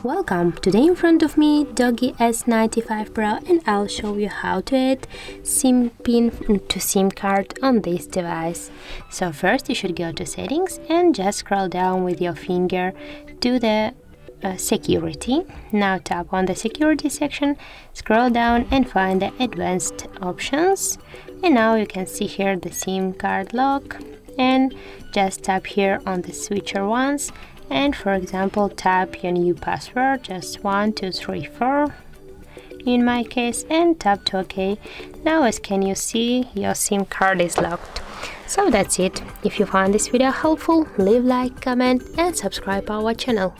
Welcome! Today in front of me DOOGEE S95 Pro, and I'll show you how to add SIM pin to SIM card on this device. So first you should go to settings and just scroll down with your finger to the security. Now tap on the security section, scroll down and find the advanced options, and now you can see here the SIM card lock, and just tap here on the switcher once, and for example tap your new password, just 1234 in my case, and tap to OK. Now as can you see, your SIM card is locked. So that's it. If you found this video helpful, leave like, comment and subscribe our channel.